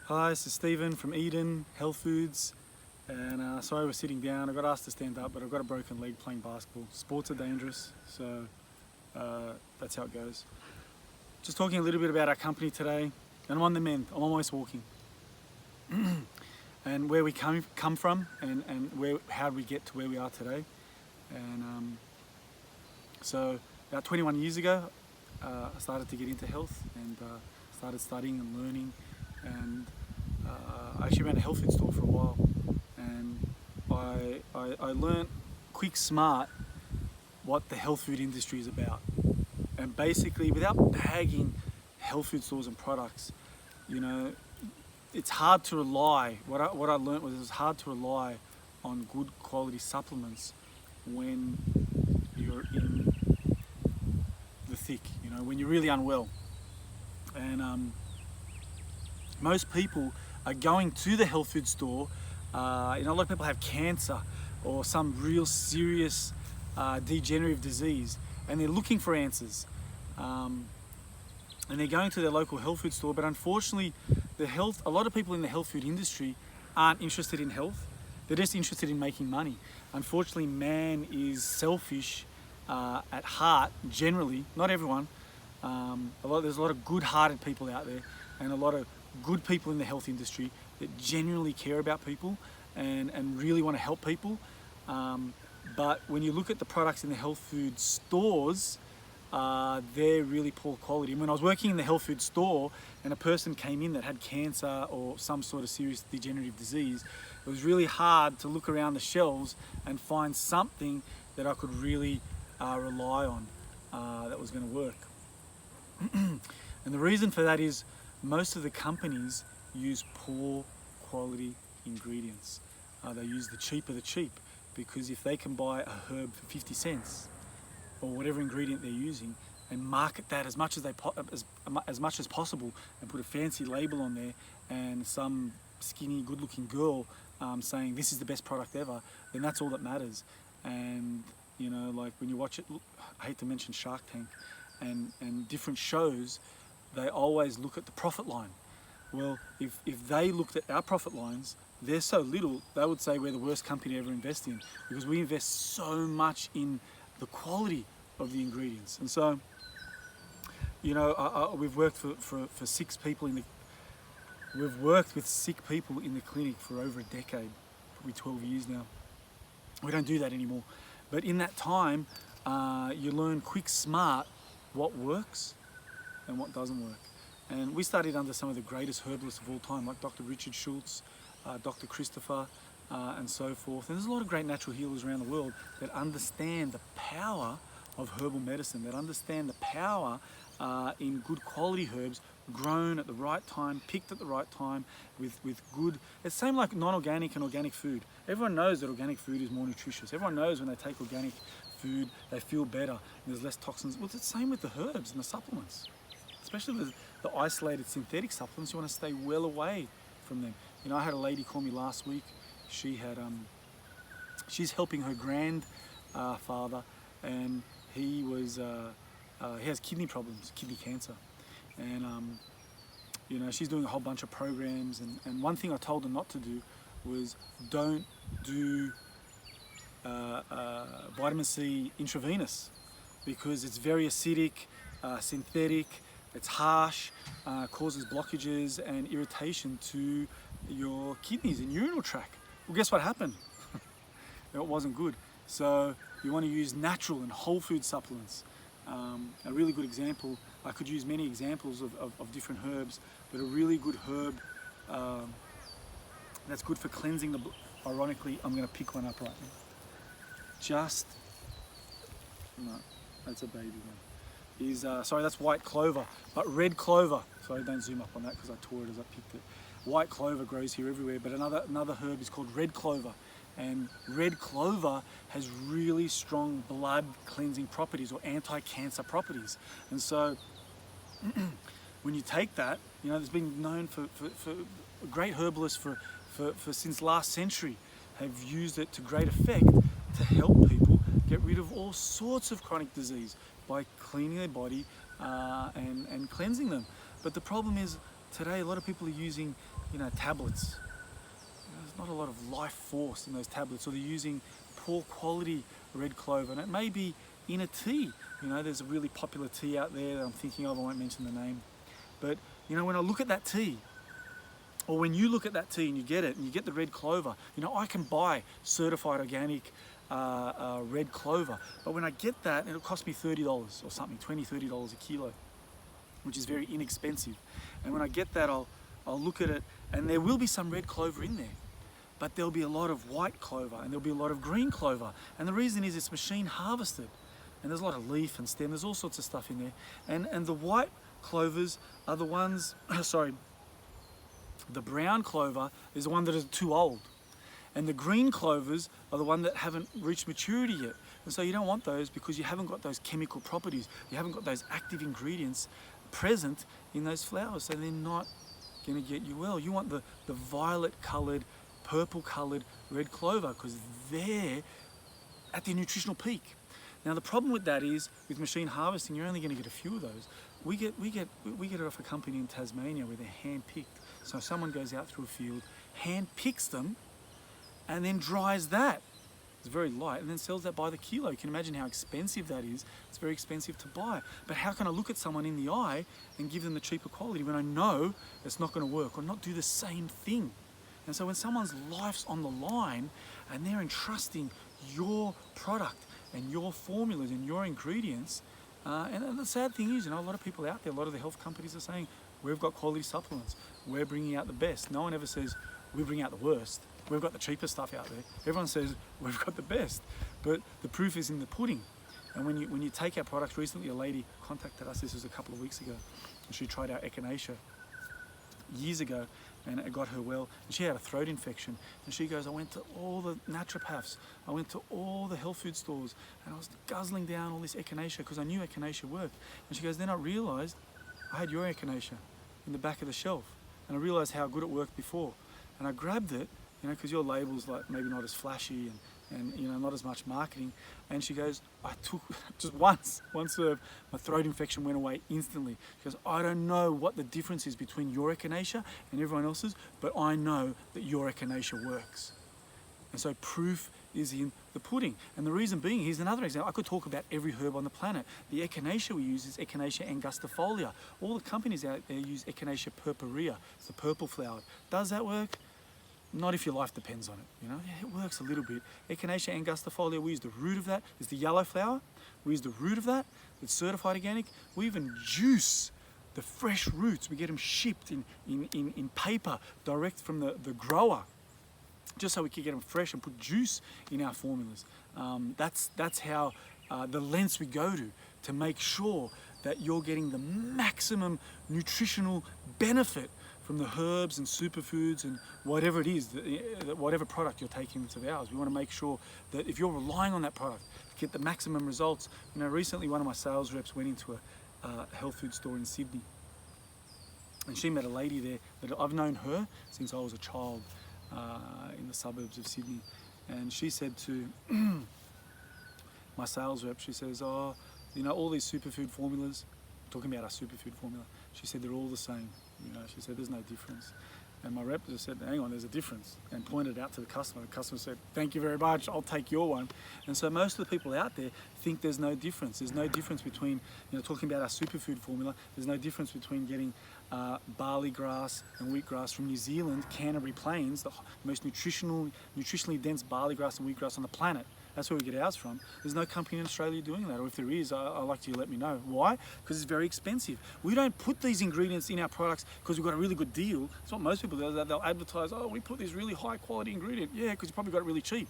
Hi, this is Stephen from Eden Healthfoods, and sorry we're sitting down. I got asked to stand up, but I've got a broken leg playing basketball. Sports are dangerous, so that's how it goes. Just talking a little bit about our company today, and I'm on the mend. I'm almost walking, and where we come from, and how we get to where we are today. And so about 21 years ago, I started to get into health and started studying and learning. And I actually ran a health food store for a while, and I learned quick smart what the health food industry is about. And basically, without bagging health food stores and products, you know, it's hard to rely. What I learned was it was hard to rely on good quality supplements when you're in the thick, you know, when you're really unwell. And most people are going to the health food store. A lot of people have cancer or some real serious degenerative disease, and they're looking for answers. And they're going to their local health food store, but unfortunately, a lot of people in the health food industry aren't interested in health. They're just interested in making money. Unfortunately, man is selfish at heart, generally, not everyone. There's a lot of good-hearted people out there, and a lot of good people in the health industry that genuinely care about people and really want to help people. But when you look at the products in the health food stores, they're really poor quality. And when I was working in the health food store and a person came in that had cancer or some sort of serious degenerative disease, it was really hard to look around the shelves and find something that I could really rely on that was going to work. And the reason for that is most of the companies use poor quality ingredients. They use the cheap of the cheap, because if they can buy a herb for 50 cents or whatever ingredient they're using and market that as much as possible and put a fancy label on there and some skinny good looking girl saying this is the best product ever, then that's all that matters. And you know, like when you watch it, I hate to mention Shark Tank and different shows, they always look at the profit line. Well, if they looked at our profit lines, they're so little, they would say we're the worst company to ever invest in, because we invest so much in the quality of the ingredients. And so, you know, we've worked for 6 people we've worked with sick people in the clinic for over a decade, probably 12 years now. We don't do that anymore. But in that time, you learn quick smart what works and what doesn't work. And we studied under some of the greatest herbalists of all time, like Dr. Richard Schultz, Dr. Christopher, and so forth. And there's a lot of great natural healers around the world that understand the power of herbal medicine, that understand the power in good quality herbs grown at the right time, picked at the right time, with good. It's the same like non-organic and organic food. Everyone knows that organic food is more nutritious. Everyone knows when they take organic food, they feel better and there's less toxins. Well, it's the same with the herbs and the supplements. Especially with the isolated synthetic supplements, you want to stay well away from them. You know, I had a lady call me last week. She had, she's helping her grandfather, and he has kidney problems, kidney cancer. And, you know, she's doing a whole bunch of programs. And one thing I told her not to do was don't do vitamin C intravenous, because it's very acidic, synthetic, it's harsh, causes blockages and irritation to your kidneys and urinary tract. Well, guess what happened? It wasn't good. So you want to use natural and whole food supplements. A really good example, I could use many examples of different herbs, but a really good herb that's good for cleansing the blood. Ironically, I'm going to pick one up right now. No, that's a baby one. Sorry, that's white clover, but red clover. Sorry, don't zoom up on that because I tore it as I picked it. White clover grows here everywhere, but another herb is called red clover. And red clover has really strong blood cleansing properties or anti-cancer properties. And so when you take that, you know, there's been known for great herbalists for since last century have used it to great effect to help people get rid of all sorts of chronic disease by cleaning their body and cleansing them. But the problem is, today a lot of people are using, tablets. There's not a lot of life force in those tablets, or they're using poor quality red clover, and it may be in a tea. There's a really popular tea out there that I'm thinking of, I won't mention the name, but when I look at that tea, or when you look at that tea and you get it and you get the red clover, I can buy certified organic red clover, but when I get that, it'll cost me $30 or something, $20, $30 a kilo, which is very inexpensive. And when I get that, I'll look at it, and there will be some red clover in there, but there'll be a lot of white clover and there'll be a lot of green clover. And the reason is it's machine harvested, and there's a lot of leaf and stem, there's all sorts of stuff in there. And the white clovers are the ones, the brown clover is the one that is too old. And the green clovers are the one that haven't reached maturity yet. And so you don't want those because you haven't got those chemical properties. You haven't got those active ingredients present in those flowers. So they're not going to get you well. You want the violet colored, purple colored red clover, because they're at their nutritional peak. Now the problem with that is, with machine harvesting, you're only going to get a few of those. We get it off a company in Tasmania where they're hand picked. So someone goes out through a field, hand picks them, and then dries that. It's very light, and then sells that by the kilo. You can imagine how expensive that is. It's very expensive to buy. But how can I look at someone in the eye and give them the cheaper quality when I know it's not going to work, or not do the same thing? And so when someone's life's on the line and they're entrusting your product and your formulas and your ingredients, and the sad thing is, a lot of people out there, a lot of the health companies are saying, we've got quality supplements, we're bringing out the best. No one ever says, we bring out the worst. We've got the cheapest stuff out there. Everyone says, we've got the best. But the proof is in the pudding. And when you take our products, recently a lady contacted us, this was a couple of weeks ago, and she tried our Echinacea years ago, and it got her well, and she had a throat infection, and she goes, I went to all the naturopaths, I went to all the health food stores, and I was guzzling down all this Echinacea because I knew Echinacea worked. And she goes, then I realized I had your Echinacea in the back of the shelf, and I realized how good it worked before, and I grabbed it, because your label's like maybe not as flashy and not as much marketing. And she goes, I took just once serve, my throat infection went away instantly. She goes, I don't know what the difference is between your Echinacea and everyone else's, but I know that your Echinacea works. And so proof is in the pudding. And the reason being, here's another example. I could talk about every herb on the planet. The Echinacea we use is Echinacea Angustifolia. All the companies out there use Echinacea purpurea. It's the purple flower. Does that work? Not if your life depends on it, Yeah, it works a little bit. Echinacea Angustifolia, we use the root of that. It's the yellow flower. We use the root of that. It's certified organic. We even juice the fresh roots. We get them shipped in paper direct from the grower, just so we can get them fresh and put juice in our formulas. That's how the lengths we go to make sure that you're getting the maximum nutritional benefit from the herbs and superfoods and whatever it is, whatever product you're taking into ours. We want to make sure that if you're relying on that product to get the maximum results. Recently one of my sales reps went into a health food store in Sydney, and she met a lady there that I've known her since I was a child in the suburbs of Sydney. And she said to my sales rep, she says, all these superfood formulas, talking about our superfood formula, she said they're all the same. She said there's no difference. And my rep just said, hang on, there's a difference, and pointed out to the customer. The customer said, thank you very much, I'll take your one. And so most of the people out there think there's no difference. There's no difference between, talking about our superfood formula, there's no difference between getting barley grass and wheatgrass from New Zealand, Canterbury Plains, the most nutritionally dense barley grass and wheatgrass on the planet. That's where we get ours from. There's no company in Australia doing that, or if there is, I'd like you to let me know. Why? Because it's very expensive. We don't put these ingredients in our products because we've got a really good deal. That's what most people do. They'll advertise, we put this really high quality ingredient. Yeah, because you probably got it really cheap.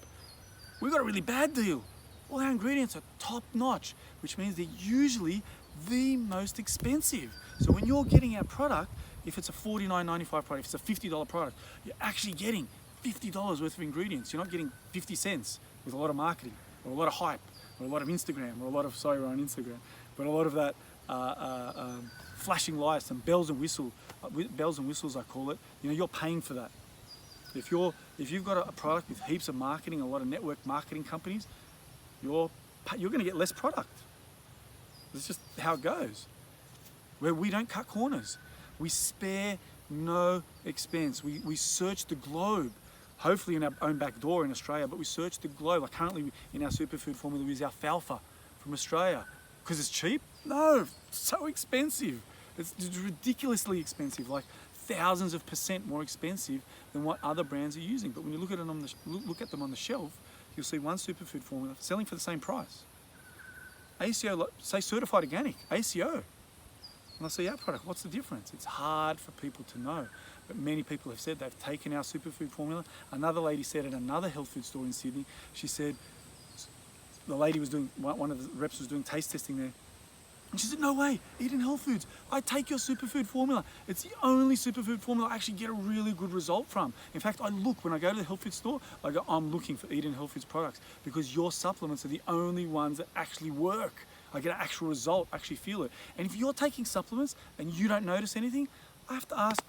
We've got a really bad deal. All our ingredients are top notch, which means they're usually the most expensive. So when you're getting our product, if it's a $49.95 product, if it's a $50 product, you're actually getting $50 worth of ingredients. You're not getting 50 cents with a lot of marketing, or a lot of hype, or a lot of Instagram, or a lot of, sorry, we're on Instagram, but a lot of that flashing lights and bells and whistles, I call it. You're paying for that. If you've got a product with heaps of marketing, a lot of network marketing companies, you're going to get less product. It's just how it goes. Where we don't cut corners. We spare no expense. We search the globe, hopefully in our own back door in Australia, but we search the globe. Like currently in our superfood formula, we use alfalfa from Australia. Because it's cheap? No, it's so expensive. It's ridiculously expensive, like thousands of % more expensive than what other brands are using. But when you look at them on the shelf, you'll see one superfood formula selling for the same price. ACO, say certified organic, ACO. And I say our product, what's the difference? It's hard for people to know. But many people have said they've taken our superfood formula. Another lady said at another health food store in Sydney, she said, the lady was doing, one of the reps was doing taste testing there. And she said, no way, Eden Healthfoods, I take your superfood formula. It's the only superfood formula I actually get a really good result from. In fact, I look, when I go to the health food store, I go, I'm looking for Eden Healthfoods products because your supplements are the only ones that actually work. I get an actual result, actually feel it. And if you're taking supplements and you don't notice anything, I have to ask,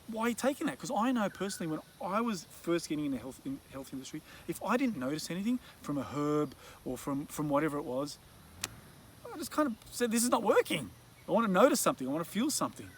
why are you taking that? Because I know personally when I was first getting in the health industry, if I didn't notice anything from a herb or from whatever it was, I just kind of said, this is not working. I want to notice something. I want to feel something.